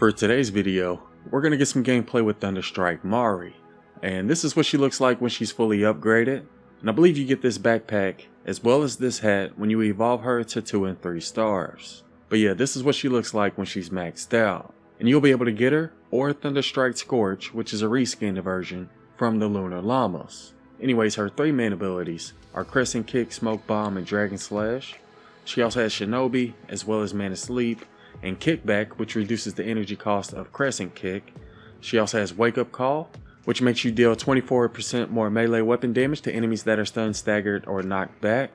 For today's video, we're going to get some gameplay with Thunderstrike Mari. And this is what she looks like when she's fully upgraded. And I believe you get this backpack as well as this hat when you evolve her to 2 and 3 stars. But yeah, this is what she looks like when she's maxed out. And you'll be able to get her or Thunderstrike Scorch, which is a reskinned version from the Lunar llamas. Anyways, her 3 main abilities are Crescent Kick, Smoke Bomb, and Dragon Slash. She also has Shinobi as well as Mana Sleep and Kickback, which reduces the energy cost of Crescent Kick. She also has Wake Up Call, which makes you deal 24% more melee weapon damage to enemies that are stunned, staggered, or knocked back.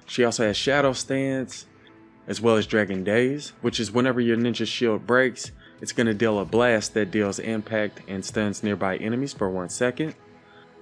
She also has Shadow Stance, as well as Dragon Daze, which is whenever your ninja shield breaks, it's going to deal a blast that deals impact and stuns nearby enemies for 1 second.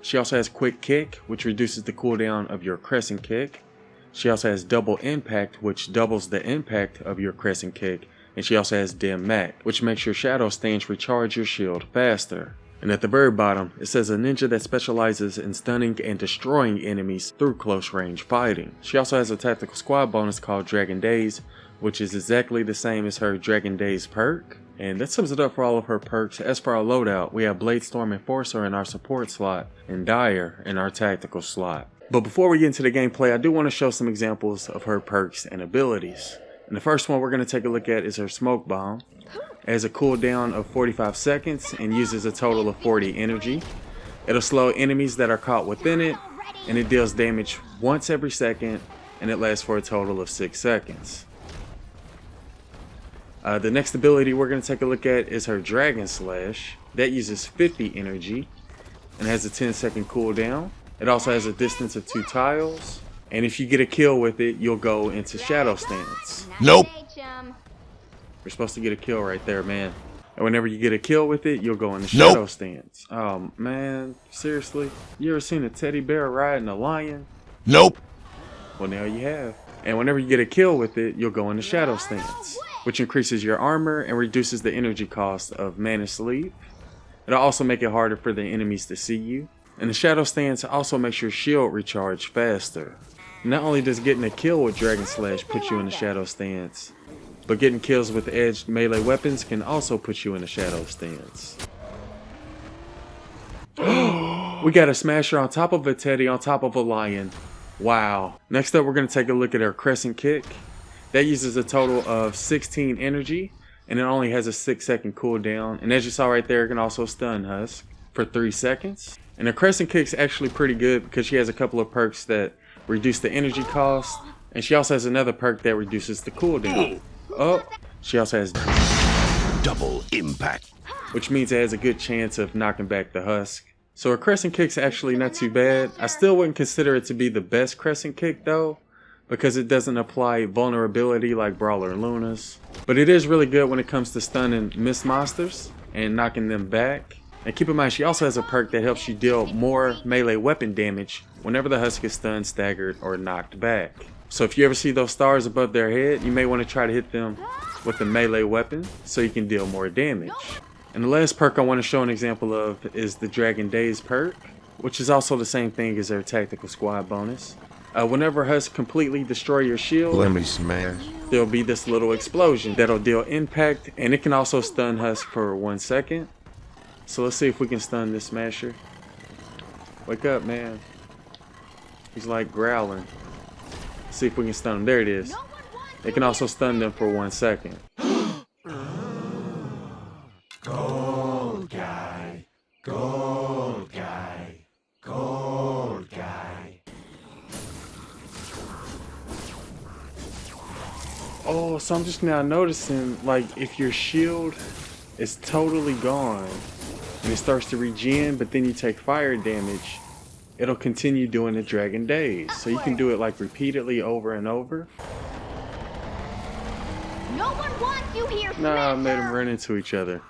She also has Quick Kick, which reduces the cooldown of your Crescent Kick. She also has Double Impact, which doubles the impact of your Crescent Kick. And she also has Dim Mat, which makes your Shadow Stance recharge your shield faster. And at the very bottom, it says a ninja that specializes in stunning and destroying enemies through close range fighting. She also has a tactical squad bonus called Dragon Daze, which is exactly the same as her Dragon Daze perk. And that sums it up for all of her perks. As for our loadout, we have Bladestorm Enforcer in our support slot and Dire in our tactical slot. But before we get into the gameplay, I do want to show some examples of her perks and abilities. And the first one we're going to take a look at is her Smoke Bomb. It has a cooldown of 45 seconds and uses a total of 40 energy. It'll slow enemies that are caught within it, and it deals damage once every second, and it lasts for a total of 6 seconds. The next ability we're going to take a look at is her Dragon Slash. That uses 50 energy and has a 10-second cooldown. It also has a distance of 2 tiles. And if you get a kill with it, you'll go into Shadow Stance. Nope. You're supposed to get a kill right there, man. And whenever you get a kill with it, you'll go into Shadow Stance. Oh, man. Seriously? You ever seen a teddy bear riding a lion? Nope. Well, now you have. And whenever you get a kill with it, you'll go into Shadow Stance, which increases your armor and reduces the energy cost of Mana Sleep. It'll also make it harder for the enemies to see you. And the Shadow Stance also makes your shield recharge faster. Not only does getting a kill with Dragon Slash put you in the Shadow Stance, but getting kills with edged melee weapons can also put you in the Shadow Stance. We got a Smasher on top of a Teddy on top of a Lion. Wow. Next up, we're going to take a look at our Crescent Kick. That uses a total of 16 energy, and it only has a 6-second cooldown. And as you saw right there, it can also stun Husk for 3 seconds. And the Crescent Kick's actually pretty good because she has a couple of perks that reduce the energy cost. And she also has another perk that reduces the cooldown. Oh, she also has Double Impact, which means it has a good chance of knocking back the Husk. So her Crescent Kick's actually not too bad. I still wouldn't consider it to be the best Crescent Kick though, because it doesn't apply vulnerability like Brawler and Luna's. But it is really good when it comes to stunning mist monsters and knocking them back. And keep in mind, she also has a perk that helps you deal more melee weapon damage whenever the Husk is stunned, staggered, or knocked back. So if you ever see those stars above their head, you may want to try to hit them with a melee weapon so you can deal more damage. And the last perk I want to show an example of is the Dragon Daze perk, which is also the same thing as their tactical squad bonus. Whenever Husk completely destroy your shield, let me smash. There'll be this little explosion that'll deal impact, and it can also stun Husk for 1 second. So let's see if we can stun this Smasher. Wake up, man. He's like growling. Let's see if we can stun him. There it is. It can also stun them for 1 second. Gold guy, gold guy, gold guy. Oh, so I'm just now noticing, like, if your shield is totally gone and it starts to regen, but then you take fire damage, it'll continue doing the Dragon Daze. So you can do it like repeatedly over and over. No one wants you here, Nah, I made them run into each other.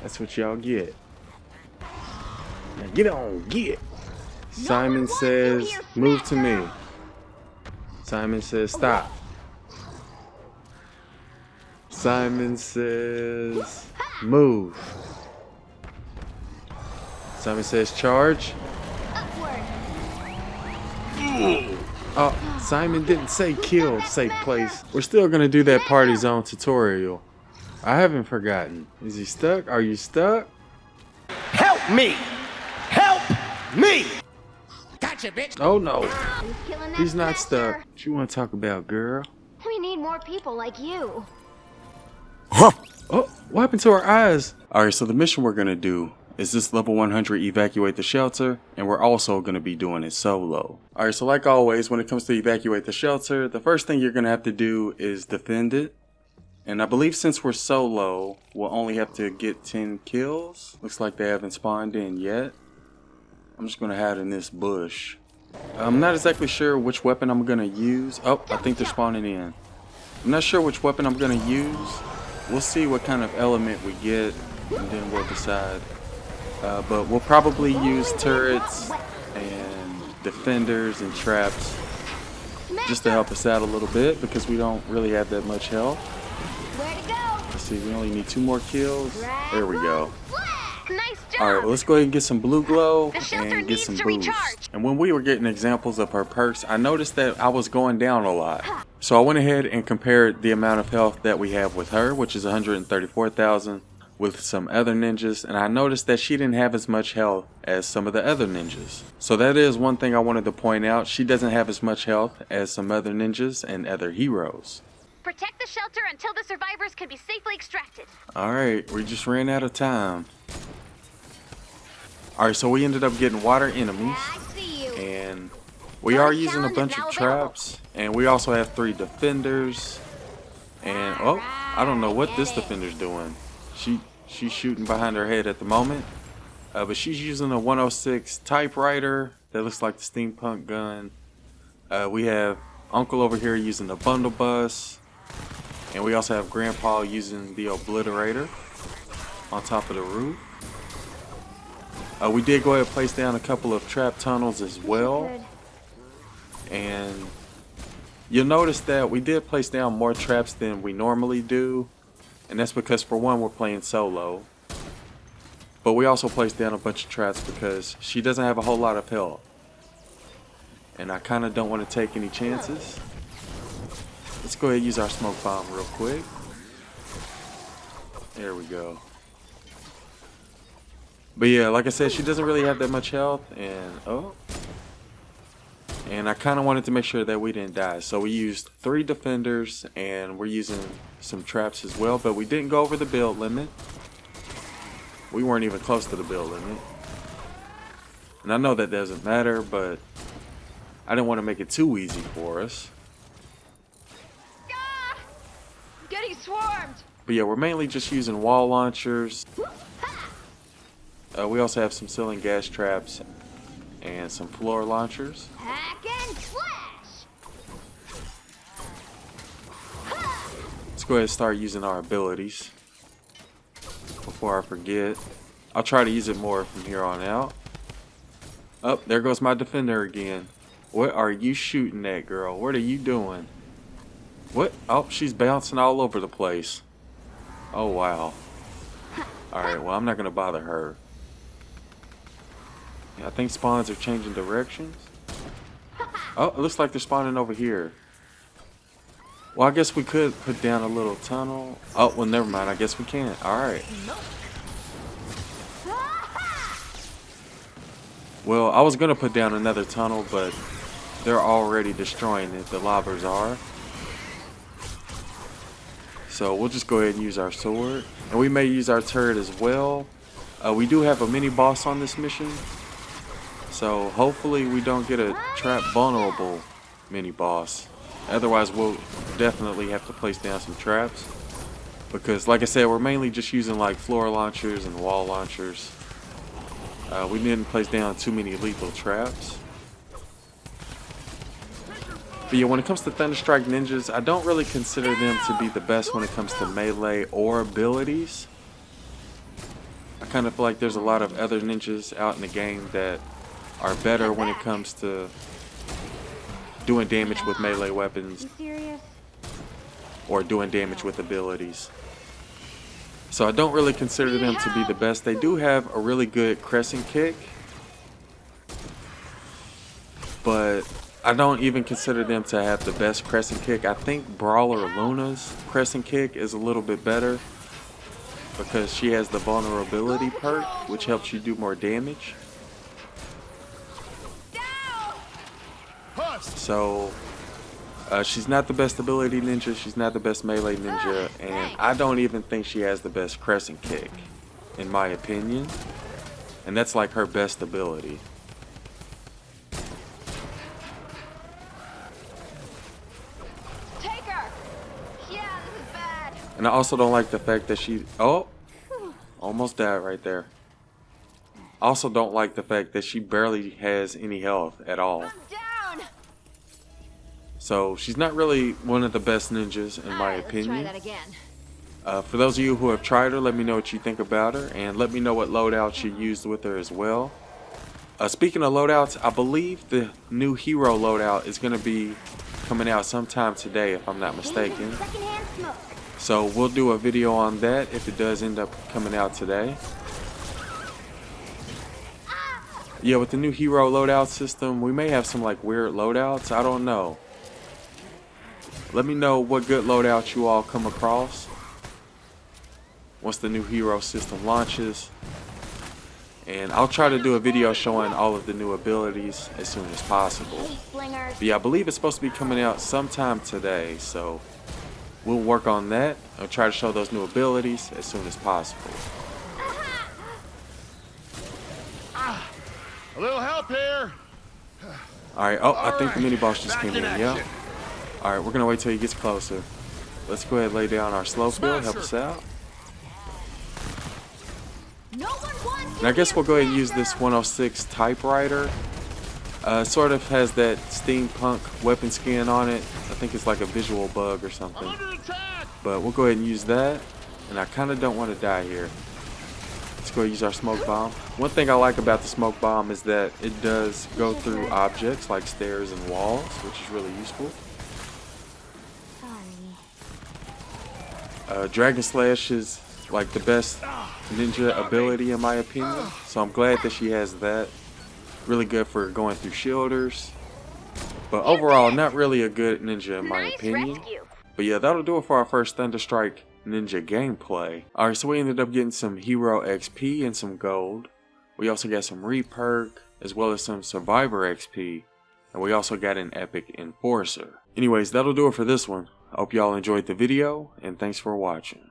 That's what y'all get. Now get on, get. Simon says, move to me. Simon says, stop. Simon says, move. Simon says, charge. Oh, Simon didn't say kill, safe place. We're still gonna do that party zone tutorial. I haven't forgotten. Is he stuck? Are you stuck? Help me! Help me! Gotcha, bitch. Oh no, Who's killing that he's not faster? stuck. What you want to talk about, girl? We need more people like you. Oh, what happened to our eyes? Alright, so the mission we're gonna do is this level 100 evacuate the shelter, and we're also gonna be doing it solo. Alright, so like always, when it comes to evacuate the shelter, the first thing you're gonna have to do is defend it. And I believe since we're solo, we'll only have to get 10 kills. Looks like they haven't spawned in yet. I'm just gonna hide in this bush. I'm not exactly sure which weapon I'm gonna use. Oh, I think they're spawning in. I'm not sure which weapon I'm gonna use. We'll see what kind of element we get, and then we'll decide. But we'll probably use turrets and defenders and traps just to help us out a little bit because we don't really have that much health. Where to go? Let's see, we only need 2 more kills. There we go. Nice job. Alright, well, let's go ahead and get some blue glow The shelter and get needs some to boost. recharge. And when we were getting examples of her perks, I noticed that I was going down a lot. So I went ahead and compared the amount of health that we have with her, which is 134,000, with some other ninjas, and I noticed that she didn't have as much health as some of the other ninjas. So that is one thing I wanted to point out. She doesn't have as much health as some other ninjas and other heroes. Protect the shelter until the survivors can be safely extracted. Alright, we just ran out of time. Alright, so we ended up getting water enemies, I see you. and we are using a bunch of traps, and we also have 3 defenders, and oh, I don't know what this defender's doing. She's shooting behind her head at the moment, but she's using a 106 typewriter that looks like the steampunk gun. We have Uncle over here using the bundle bus, and we also have Grandpa using the obliterator on top of the roof. We did go ahead and place down a couple of trap tunnels as well, and you'll notice that we did place down more traps than we normally do, and that's because for one, we're playing solo, but we also placed down a bunch of traps because she doesn't have a whole lot of health, and I kind of don't want to take any chances. Let's go ahead and use our smoke bomb real quick. There we go. But yeah, like I said, she doesn't really have that much health, and I kind of wanted to make sure that we didn't die. So we used 3 defenders, and we're using some traps as well, but we didn't go over the build limit. We weren't even close to the build limit. And I know that doesn't matter, but I didn't want to make it too easy for us. Ah! Getting swarmed. But yeah, we're mainly just using wall launchers. We also have some ceiling gas traps and some floor launchers. Hack and slash. Let's go ahead and start using our abilities before I forget. I'll try to use it more from here on out. Oh, there goes my defender again. What are you shooting at, girl? What are you doing? What? Oh, she's bouncing all over the place. Oh, wow. Alright, well, I'm not going to bother her. Yeah, I think spawns are changing directions. Oh, it looks like they're spawning over here. Well, I guess we could put down a little tunnel. Oh, well, never mind. I guess we can't. Alright. Well, I was going to put down another tunnel, but they're already destroying it. The lobbers are. So we'll just go ahead and use our sword. And we may use our turret as well. We do have a mini boss on this mission. So hopefully we don't get a trap vulnerable mini boss. Otherwise we'll definitely have to place down some traps. Because like I said, we're mainly just using like floor launchers and wall launchers. We didn't place down too many lethal traps. But yeah, when it comes to Thunderstrike ninjas, I don't really consider them to be the best when it comes to melee or abilities. I kind of feel like there's a lot of other ninjas out in the game that are better when it comes to doing damage with melee weapons You serious? or doing damage with abilities. So I don't really consider them to be the best. They do have a really good Crescent Kick, but I don't even consider them to have the best Crescent Kick. I think Brawler Luna's Crescent Kick is a little bit better because she has the vulnerability perk, which helps you do more damage. So she's not the best ability ninja, she's not the best melee ninja, and I don't even think she has the best Crescent Kick, in my opinion. And that's like her best ability. Take her. Yeah, this is bad. And I also don't like the fact that she... Oh! Almost died right there. I also don't like the fact that she barely has any health at all. I'm down. So she's not really one of the best ninjas in my opinion. Let's try that again. For those of you who have tried her, let me know what you think about her, and let me know what loadouts you used with her as well. Speaking of loadouts, I believe the new hero loadout is going to be coming out sometime today, if I'm not mistaken. Secondhand smoke. So we'll do a video on that if it does end up coming out today. Yeah, with the new hero loadout system, we may have some like weird loadouts. I don't know. Let me know what good loadouts you all come across once the new hero system launches. And I'll try to do a video showing all of the new abilities as soon as possible. But yeah, I believe it's supposed to be coming out sometime today, so we'll work on that. I'll try to show those new abilities as soon as possible. A little help here. Alright, oh, I think the mini boss just came in, yeah. Alright, we're gonna wait till he gets closer. Let's go ahead and lay down our slow build, help us out. And I guess we'll go ahead and use this 106 typewriter. Sort of has that steampunk weapon skin on it. I think it's like a visual bug or something. But we'll go ahead and use that. And I kind of don't want to die here. Let's go ahead and use our smoke bomb. One thing I like about the smoke bomb is that it does go through objects like stairs and walls, which is really useful. Dragon Slash is like the best ninja ability in my opinion, so I'm glad that she has that. Really good for going through shielders, but overall not really a good ninja in my opinion. But yeah, that'll do it for our first Thunderstrike ninja gameplay. Alright, so we ended up getting some hero XP and some gold. We also got some re-perk as well as some survivor XP, and we also got an epic enforcer. Anyways, that'll do it for this one. I hope y'all enjoyed the video, and thanks for watching.